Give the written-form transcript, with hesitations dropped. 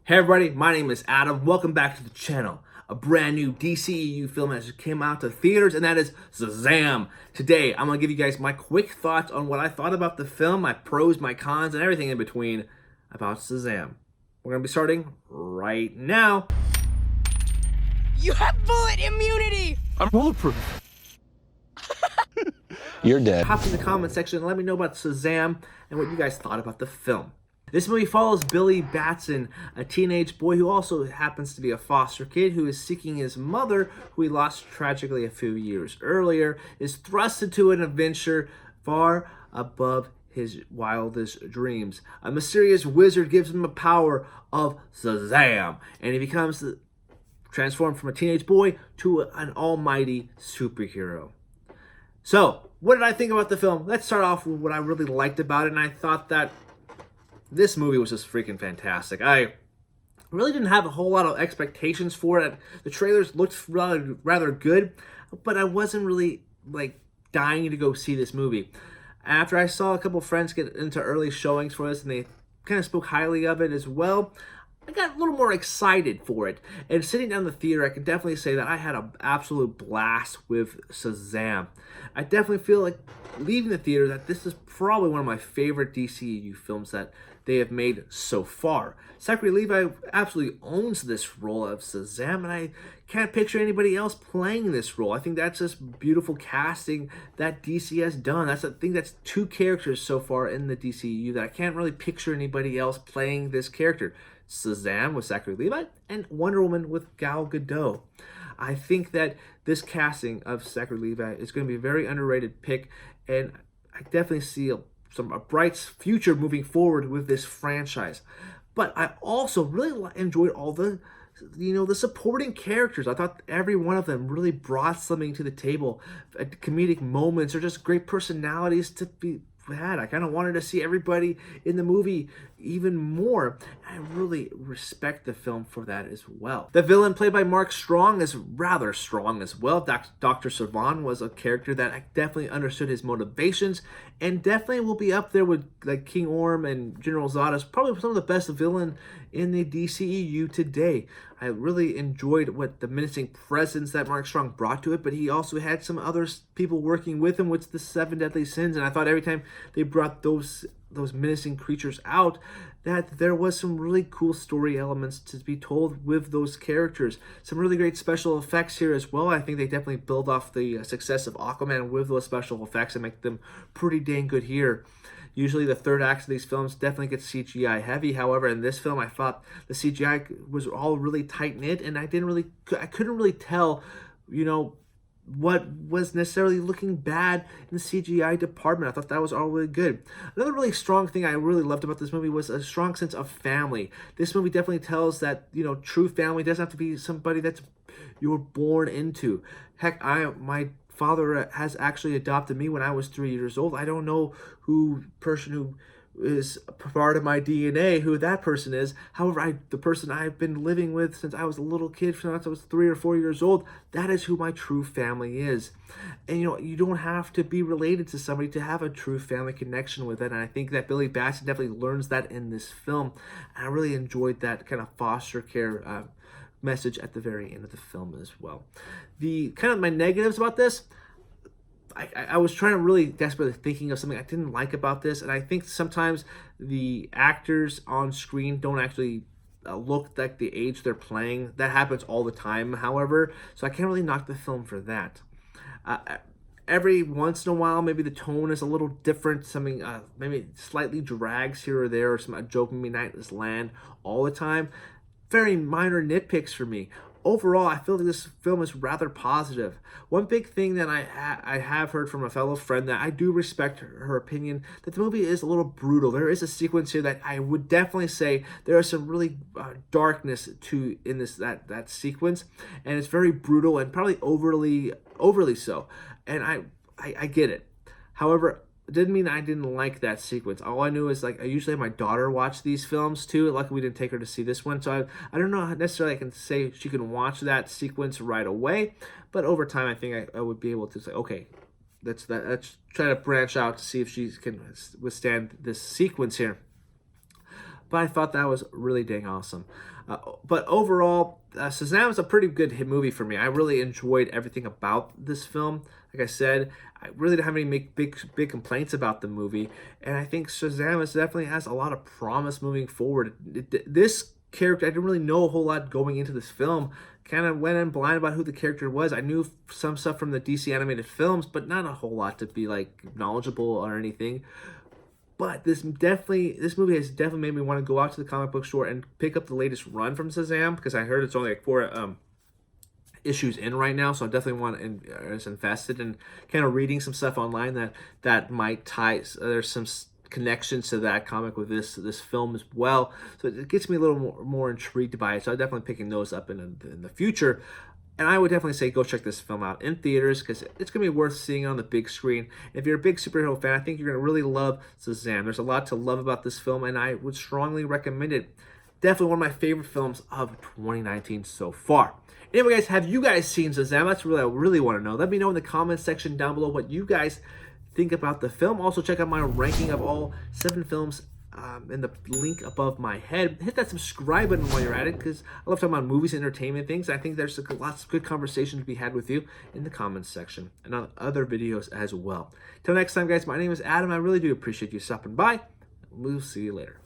Hey everybody, my name is Adam. Welcome back to the channel. A brand new DCEU film that just came out to theaters, and that is Shazam. Today, I'm going to give you guys my quick thoughts on what I thought about the film, my pros, my cons, and everything in between about Shazam. We're going to be starting right now. You have bullet immunity! I'm bulletproof. You're dead. Hop in the comment section and let me know about Shazam and what you guys thought about the film. This movie follows Billy Batson, a teenage boy who also happens to be a foster kid who is seeking his mother, who he lost tragically a few years earlier, is thrust into an adventure far above his wildest dreams. A mysterious wizard gives him the power of Shazam, and he becomes transformed from a teenage boy to an almighty superhero. So, what did I think about the film? Let's start off with what I really liked about it, and I thought that this movie was just freaking fantastic. I really didn't have a whole lot of expectations for it. The trailers looked rather good, but I wasn't really dying to go see this movie. After I saw a couple friends get into early showings for this, and they kind of spoke highly of it as well, I got a little more excited for it. And sitting down in the theater, I can definitely say that I had an absolute blast with Shazam. I definitely feel like leaving the theater that this is probably one of my favorite DCEU films that they have made so far. Zachary Levi absolutely owns this role of Shazam, and I can't picture anybody else playing this role. I think that's just beautiful casting that DC has done. I think that's two characters so far in the DCEU that I can't really picture anybody else playing this character. Shazam with Zachary Levi and Wonder Woman with Gal Gadot. I think that this casting of Zachary Levi is going to be a very underrated pick, and I definitely see a bright future moving forward with this franchise. But I also really enjoyed all the supporting characters. I thought every one of them really brought something to the table, comedic moments or just great personalities to be had. I kind of wanted to see everybody in the movie even more. I really respect the film for that as well. The villain played by Mark Strong is rather strong as well. Dr. Sivana was a character that I definitely understood his motivations and definitely will be up there with like King Orm and General Zod as probably some of the best villain in the DCEU today. I really enjoyed what the menacing presence that Mark Strong brought to it, but he also had some other people working with him with the 7 deadly sins, and I thought every time they brought those menacing creatures out, that there was some really cool story elements to be told with those characters. Some really great special effects here as well. I think they definitely build off the success of Aquaman with those special effects and make them pretty dang good here. Usually the third act of these films definitely gets CGI heavy. However, in this film, I thought the CGI was all really tight-knit, and I couldn't really tell, what was necessarily looking bad in the CGI department. I thought that was all really good. Another really strong thing I really loved about this movie was a strong sense of family. This movie definitely tells that, true family doesn't have to be somebody that's you were born into. Heck, my father has actually adopted me when I was 3 years old. I don't know who is part of my DNA, who that person is. However, the person I've been living with since I was a little kid, since I was 3 or 4 years old, that is who my true family is. And you don't have to be related to somebody to have a true family connection with it. And I think that Billy Batson definitely learns that in this film. And I really enjoyed that kind of foster care message at the very end of the film as well. The kind of my negatives about this, I was trying to really desperately thinking of something I didn't like about this, and I think sometimes the actors on screen don't actually look like the age they're playing. That happens all the time, however, so I can't really knock the film for that. Every once in a while, maybe the tone is a little different. Something maybe slightly drags here or there, or a joke maybe not just land all the time. Very minor nitpicks for me. Overall, I feel like this film is rather positive. One big thing that I have heard from a fellow friend that I do respect her opinion, that the movie is a little brutal. There is a sequence here that I would definitely say there is some really darkness in that sequence, and it's very brutal and probably overly so. And I get it. However, it didn't mean I didn't like that sequence. All I knew is I usually have my daughter watch these films too. Luckily we didn't take her to see this one, so I don't know necessarily I can say she can watch that sequence right away, but over time I think I would be able to say, okay, let's try to branch out to see if she can withstand this sequence here. but I thought that was really dang awesome. But overall, Shazam is a pretty good hit movie for me. I really enjoyed everything about this film. Like I said, I really don't have any big complaints about the movie, and I think Shazam definitely has a lot of promise moving forward. This character, I didn't really know a whole lot going into this film. Kind of went in blind about who the character was. I knew some stuff from the DC animated films, but not a whole lot to be like knowledgeable or anything. But this movie has definitely made me want to go out to the comic book store and pick up the latest run from Shazam, because I heard it's only like 4 issues in right now, so I definitely is invested in kind of reading some stuff online that might tie. There's some connections to that comic with this film as well, so it gets me a little more intrigued by it. So I'm definitely picking those up in the future. And I would definitely say go check this film out in theaters, because it's going to be worth seeing on the big screen. If you're a big superhero fan, I think you're going to really love Shazam. There's a lot to love about this film, and I would strongly recommend it. Definitely one of my favorite films of 2019 so far. Anyway, guys, have you guys seen Shazam? That's really I really want to know. Let me know in the comments section down below what you guys think about the film. Also, check out my ranking of all 7 films in the link above my head. Hit that subscribe button while you're at it, because I love talking about movies, entertainment things. I think there's lots of good conversation to be had with you in the comments section and on other videos as well. Till next time, guys, my name is Adam. I really do appreciate you stopping by. We'll see you later.